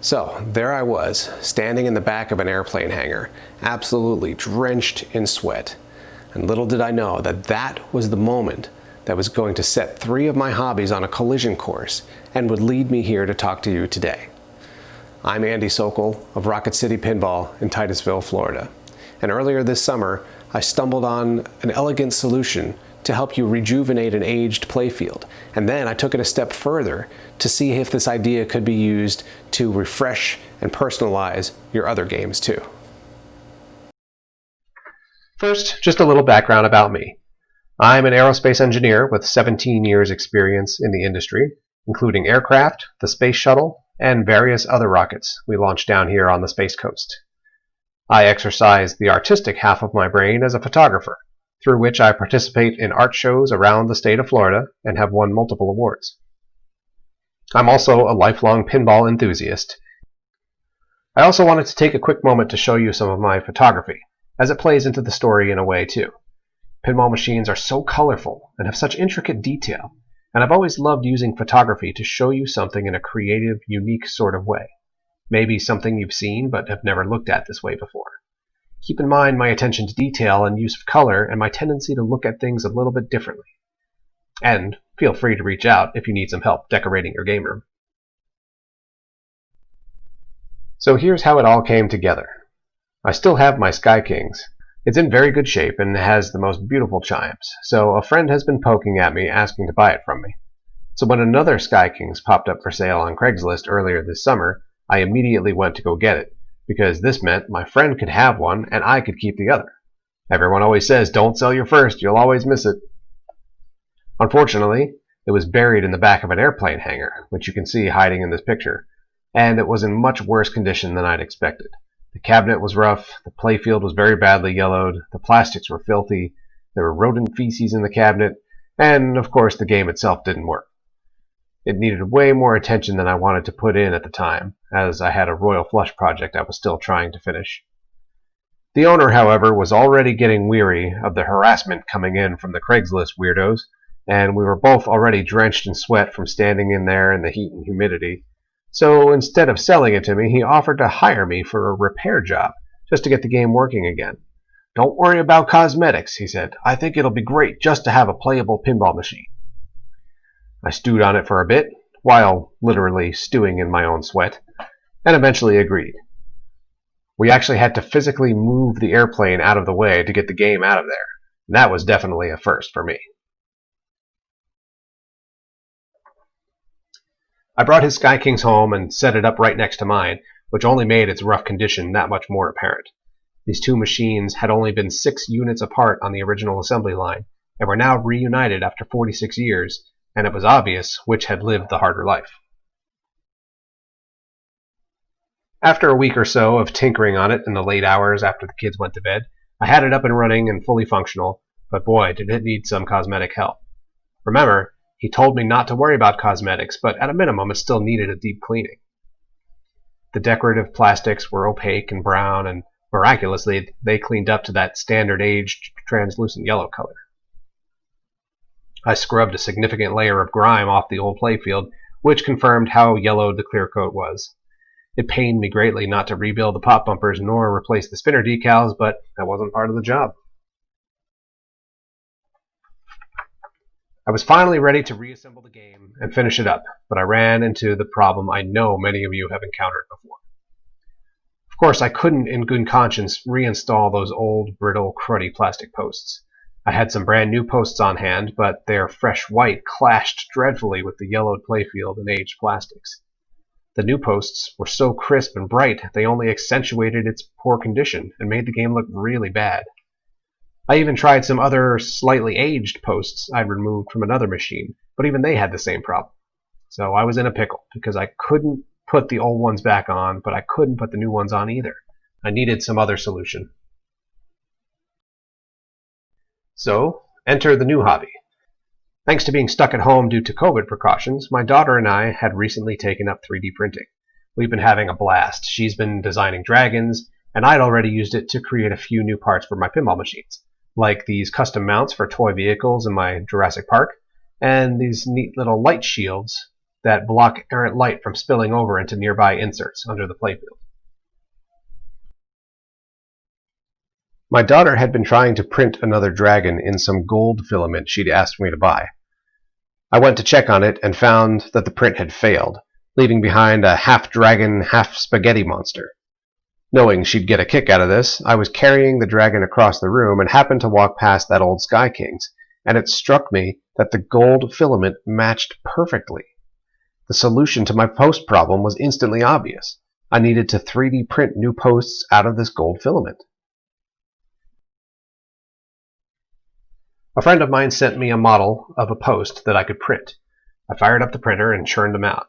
So there I was, standing in the back of an airplane hangar, absolutely drenched in sweat. And little did I know that that was the moment that was going to set 3 of my hobbies on a collision course and would lead me here to talk to you today. I'm Andy Sokol of Rocket City Pinball in Titusville, Florida. And earlier this summer, I stumbled on an elegant solution to help you rejuvenate an aged playfield. And then I took it a step further to see if this idea could be used to refresh and personalize your other games too. First, just a little background about me. I'm an aerospace engineer with 17 years experience in the industry, including aircraft, the space shuttle, and various other rockets we launch down here on the Space Coast. I exercise the artistic half of my brain as a photographer, through which I participate in art shows around the state of Florida and have won multiple awards. I'm also a lifelong pinball enthusiast. I also wanted to take a quick moment to show you some of my photography, as it plays into the story in a way too. Pinball machines are so colorful and have such intricate detail, and I've always loved using photography to show you something in a creative, unique sort of way. Maybe something you've seen but have never looked at this way before. Keep in mind my attention to detail and use of color and my tendency to look at things a little bit differently. And feel free to reach out if you need some help decorating your game room. So here's how it all came together. I still have my Sky Kings. It's in very good shape and has the most beautiful chimes, so a friend has been poking at me asking to buy it from me. So when another Sky Kings popped up for sale on Craigslist earlier this summer, I immediately went to go get it, because this meant my friend could have one and I could keep the other. Everyone always says, don't sell your first, you'll always miss it. Unfortunately, it was buried in the back of an airplane hangar, which you can see hiding in this picture, and it was in much worse condition than I'd expected. The cabinet was rough, the playfield was very badly yellowed, the plastics were filthy, there were rodent feces in the cabinet, and of course the game itself didn't work. It needed way more attention than I wanted to put in at the time, as I had a Royal Flush project I was still trying to finish. The owner, however, was already getting weary of the harassment coming in from the Craigslist weirdos, and we were both already drenched in sweat from standing in there in the heat and humidity. So instead of selling it to me, he offered to hire me for a repair job, just to get the game working again. Don't worry about cosmetics, he said. I think it'll be great just to have a playable pinball machine. I stewed on it for a bit, while literally stewing in my own sweat, and eventually agreed. We actually had to physically move the airplane out of the way to get the game out of there, and that was definitely a first for me. I brought his Sky Kings home and set it up right next to mine, which only made its rough condition that much more apparent. These two machines had only been 6 units apart on the original assembly line, and were now reunited after 46 years, and it was obvious which had lived the harder life. After a week or so of tinkering on it in the late hours after the kids went to bed, I had it up and running and fully functional, but boy, did it need some cosmetic help. Remember, he told me not to worry about cosmetics, but at a minimum it still needed a deep cleaning. The decorative plastics were opaque and brown, and miraculously they cleaned up to that standard aged translucent yellow color. I scrubbed a significant layer of grime off the old playfield, which confirmed how yellowed the clear coat was. It pained me greatly not to rebuild the pop bumpers nor replace the spinner decals, but that wasn't part of the job. I was finally ready to reassemble the game and finish it up, but I ran into the problem I know many of you have encountered before. Of course, I couldn't in good conscience reinstall those old, brittle, cruddy plastic posts. I had some brand new posts on hand, but their fresh white clashed dreadfully with the yellowed playfield and aged plastics. The new posts were so crisp and bright they only accentuated its poor condition and made the game look really bad. I even tried some other slightly aged posts I'd removed from another machine, but even they had the same problem. So I was in a pickle, because I couldn't put the old ones back on, but I couldn't put the new ones on either. I needed some other solution. So, enter the new hobby. Thanks to being stuck at home due to COVID precautions, my daughter and I had recently taken up 3D printing. We've been having a blast. She's been designing dragons, and I'd already used it to create a few new parts for my pinball machines, like these custom mounts for toy vehicles in my Jurassic Park, and these neat little light shields that block errant light from spilling over into nearby inserts under the playfield. My daughter had been trying to print another dragon in some gold filament she'd asked me to buy. I went to check on it and found that the print had failed, leaving behind a half-dragon, half-spaghetti monster. Knowing she'd get a kick out of this, I was carrying the dragon across the room and happened to walk past that old Sky King's, and it struck me that the gold filament matched perfectly. The solution to my post problem was instantly obvious. I needed to 3D print new posts out of this gold filament. A friend of mine sent me a model of a post that I could print. I fired up the printer and churned them out.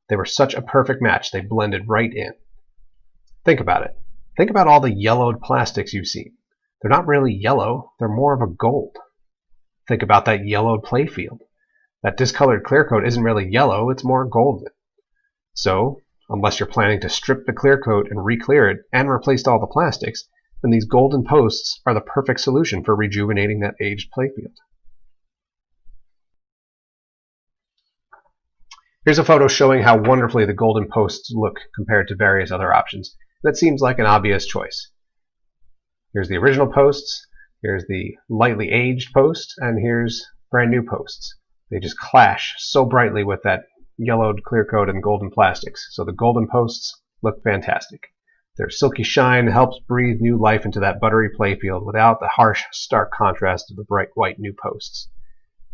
They were such a perfect match, they blended right in. Think about it. Think about all the yellowed plastics you've seen. They're not really yellow, they're more of a gold. Think about that yellowed playfield. That discolored clear coat isn't really yellow, it's more golden. So, unless you're planning to strip the clear coat and re-clear it and replace all the plastics, then these golden posts are the perfect solution for rejuvenating that aged playfield. Here's a photo showing how wonderfully the golden posts look compared to various other options. That seems like an obvious choice. Here's the original posts, here's the lightly aged post, and here's brand new posts. They just clash so brightly with that yellowed clear coat and golden plastics, so the golden posts look fantastic. Their silky shine helps breathe new life into that buttery playfield without the harsh, stark contrast of the bright white new posts.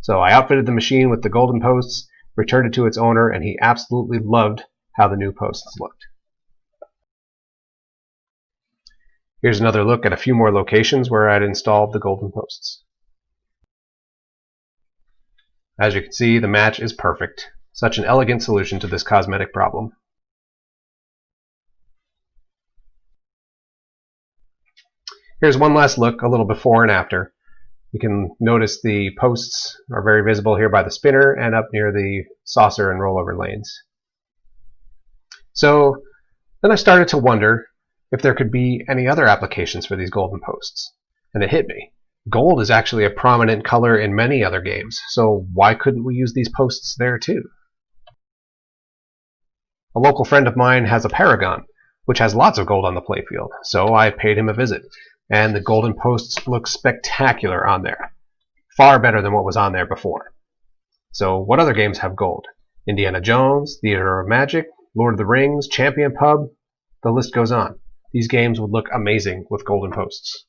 So I outfitted the machine with the golden posts, returned it to its owner, and he absolutely loved how the new posts looked. Here's another look at a few more locations where I'd installed the golden posts. As you can see, the match is perfect. Such an elegant solution to this cosmetic problem. Here's one last look, a little before and after. You can notice the posts are very visible here by the spinner and up near the saucer and rollover lanes. So then I started to wonder if there could be any other applications for these golden posts. And it hit me. Gold is actually a prominent color in many other games, so why couldn't we use these posts there too? A local friend of mine has a Paragon, which has lots of gold on the playfield, so I paid him a visit. And the golden posts look spectacular on there. Far better than what was on there before. So what other games have gold? Indiana Jones, Theater of Magic, Lord of the Rings, Champion Pub, the list goes on. These games would look amazing with golden posts.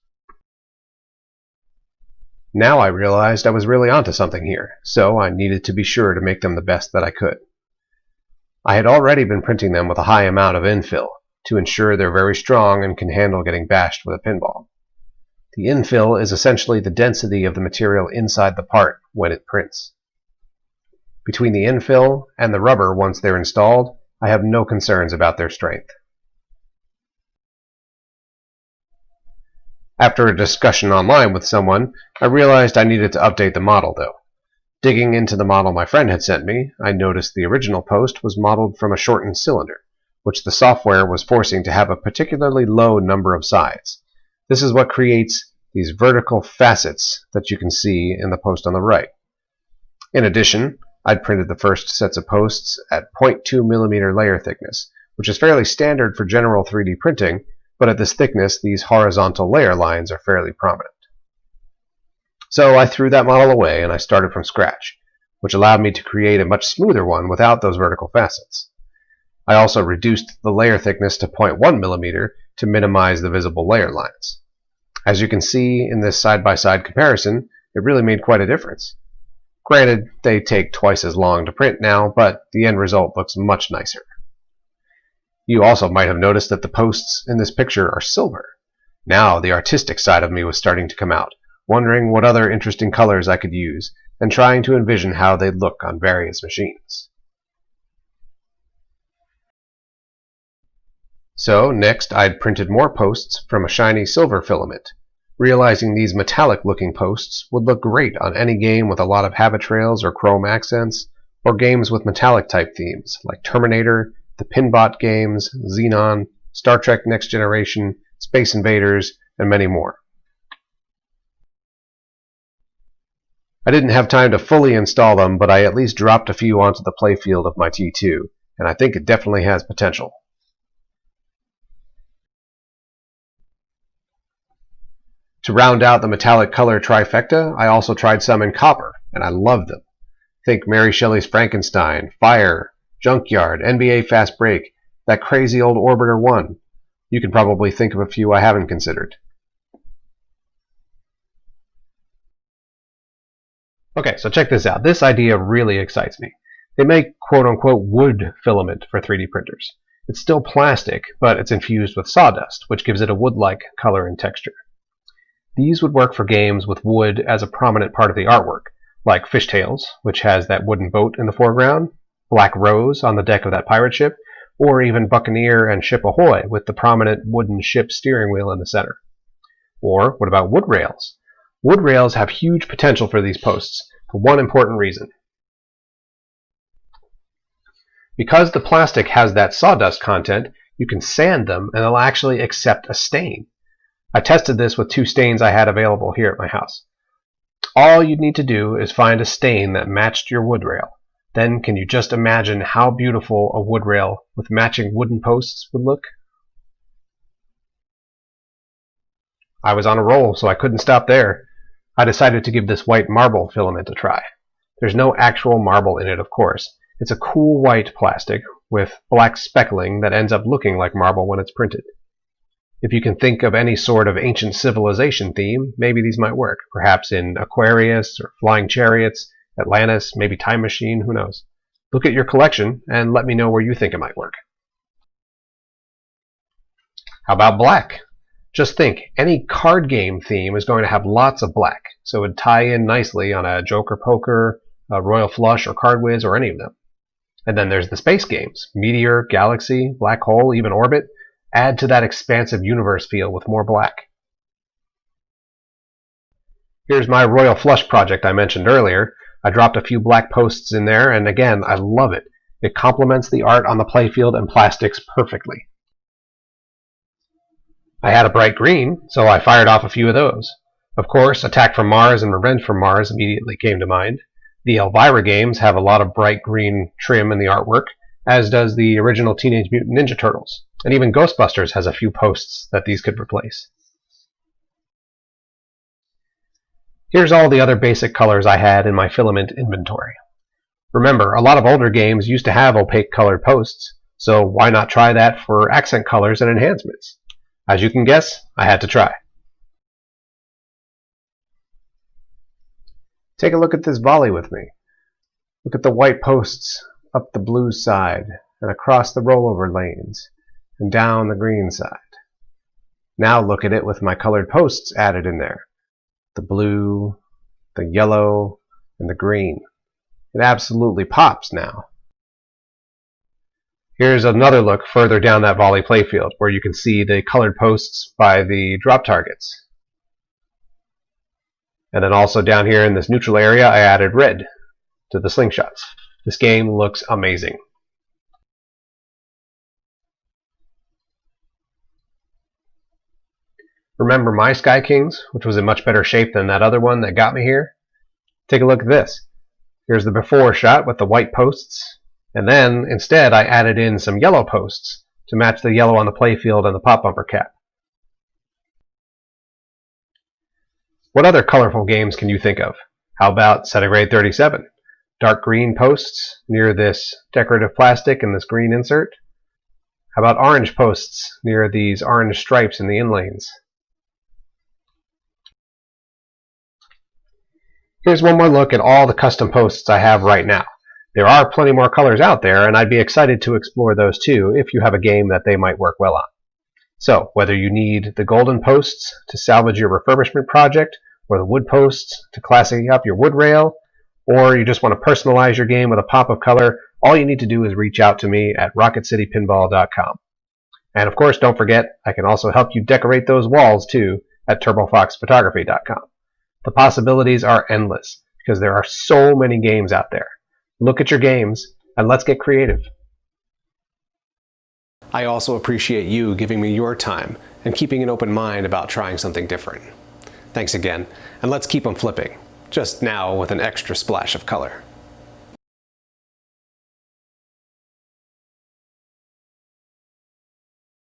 Now I realized I was really onto something here, so I needed to be sure to make them the best that I could. I had already been printing them with a high amount of infill, to ensure they're very strong and can handle getting bashed with a pinball. The infill is essentially the density of the material inside the part when it prints. Between the infill and the rubber once they're installed, I have no concerns about their strength. After a discussion online with someone, I realized I needed to update the model though. Digging into the model my friend had sent me, I noticed the original post was modeled from a shortened cylinder, which the software was forcing to have a particularly low number of sides. This is what creates these vertical facets that you can see in the post on the right. In addition, I'd printed the first sets of posts at 0.2 millimeter layer thickness, which is fairly standard for general 3D printing, but at this thickness, these horizontal layer lines are fairly prominent. So I threw that model away and I started from scratch, which allowed me to create a much smoother one without those vertical facets. I also reduced the layer thickness to 0.1 millimeter to minimize the visible layer lines. As you can see in this side-by-side comparison, it really made quite a difference. Granted, they take twice as long to print now, but the end result looks much nicer. You also might have noticed that the posts in this picture are silver. Now the artistic side of me was starting to come out, wondering what other interesting colors I could use, and trying to envision how they'd look on various machines. So next I'd printed more posts from a shiny silver filament, realizing these metallic-looking posts would look great on any game with a lot of habit trails or chrome accents, or games with metallic-type themes like Terminator, the Pinball games, Xenon, Star Trek Next Generation, Space Invaders, and many more. I didn't have time to fully install them, but I at least dropped a few onto the playfield of my T2, and I think it definitely has potential. To round out the metallic color trifecta, I also tried some in copper, and I loved them. Think Mary Shelley's Frankenstein, Fire, Junkyard, NBA Fast Break, that crazy old Orbiter 1. You can probably think of a few I haven't considered. Okay, so check this out. This idea really excites me. They make quote-unquote wood filament for 3D printers. It's still plastic, but it's infused with sawdust, which gives it a wood-like color and texture. These would work for games with wood as a prominent part of the artwork, like Fishtails, which has that wooden boat in the foreground, Black Rose on the deck of that pirate ship, or even Buccaneer and Ship Ahoy with the prominent wooden ship steering wheel in the center. Or what about wood rails? Wood rails have huge potential for these posts, for one important reason. Because the plastic has that sawdust content, you can sand them and they'll actually accept a stain. I tested this with 2 stains I had available here at my house. All you'd need to do is find a stain that matched your wood rail. Then can you just imagine how beautiful a wood rail with matching wooden posts would look? I was on a roll, so I couldn't stop there. I decided to give this white marble filament a try. There's no actual marble in it, of course. It's a cool white plastic with black speckling that ends up looking like marble when it's printed. If you can think of any sort of ancient civilization theme, maybe these might work. Perhaps in Aquarius or Flying Chariots, Atlantis, maybe Time Machine, who knows. Look at your collection and let me know where you think it might work. How about black? Just think, any card game theme is going to have lots of black, so it would tie in nicely on a Joker Poker, a Royal Flush, or Card Whiz, or any of them. And then there's the space games. Meteor, Galaxy, Black Hole, even Orbit. Add to that expansive universe feel with more black. Here's my Royal Flush project I mentioned earlier. I dropped a few black posts in there, and again, I love it. It complements the art on the playfield and plastics perfectly. I had a bright green, so I fired off a few of those. Of course, Attack from Mars and Revenge from Mars immediately came to mind. The Elvira games have a lot of bright green trim in the artwork, as does the original Teenage Mutant Ninja Turtles. And even Ghostbusters has a few posts that these could replace. Here's all the other basic colors I had in my filament inventory. Remember, a lot of older games used to have opaque colored posts, so why not try that for accent colors and enhancements? As you can guess, I had to try. Take a look at this volley with me. Look at the white posts up the blue side and across the rollover lanes and down the green side. Now look at it with my colored posts added in there. The blue, the yellow, and the green. It absolutely pops now. Here's another look further down that volley playfield where you can see the colored posts by the drop targets. And then also down here in this neutral area I added red to the slingshots. This game looks amazing. Remember my Sky Kings, which was in much better shape than that other one that got me here? Take a look at this. Here's the before shot with the white posts. And then, instead, I added in some yellow posts to match the yellow on the playfield and the pop bumper cap. What other colorful games can you think of? How about Centigrade 37? Dark green posts near this decorative plastic and this green insert. How about orange posts near these orange stripes in the inlanes? Here's one more look at all the custom posts I have right now. There are plenty more colors out there, and I'd be excited to explore those too if you have a game that they might work well on. So, whether you need the golden posts to salvage your refurbishment project, or the wood posts to classy up your wood rail, or you just want to personalize your game with a pop of color, all you need to do is reach out to me at rocketcitypinball.com. And of course, don't forget, I can also help you decorate those walls too at TurboFoxphotography.com. The possibilities are endless because there are so many games out there. Look at your games and let's get creative. I also appreciate you giving me your time and keeping an open mind about trying something different. Thanks again, and let's keep them flipping. just now with an extra splash of color.